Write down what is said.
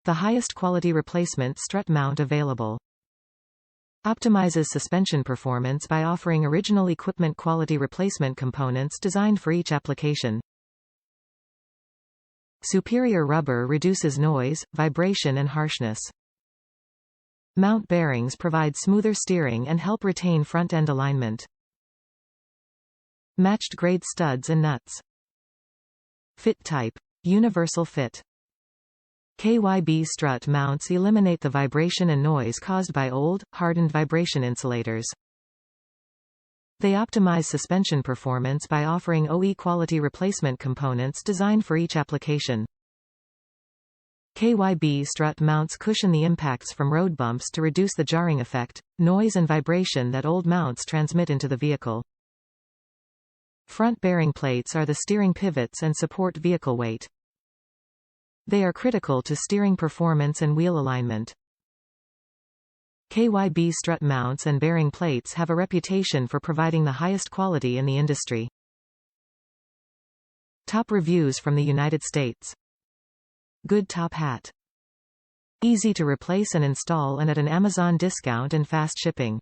The highest quality replacement strut mount available. Optimizes suspension performance by offering original equipment quality replacement components designed for each application. Superior rubber reduces noise, vibration and harshness. Mount bearings provide smoother steering and help retain front-end alignment. Matched grade studs and nuts. Fit type. Universal fit. KYB strut mounts eliminate the vibration and noise caused by old, hardened vibration insulators. They optimize suspension performance by offering OE quality replacement components designed for each application. KYB strut mounts cushion the impacts from road bumps to reduce the jarring effect, noise and vibration that old mounts transmit into the vehicle. Front bearing plates are the steering pivots and support vehicle weight. They are critical to steering performance and wheel alignment. KYB strut mounts and bearing plates have a reputation for providing the highest quality in the industry. Top reviews from the United States. Good top hat. Easy to replace and install and at an Amazon discount and fast shipping.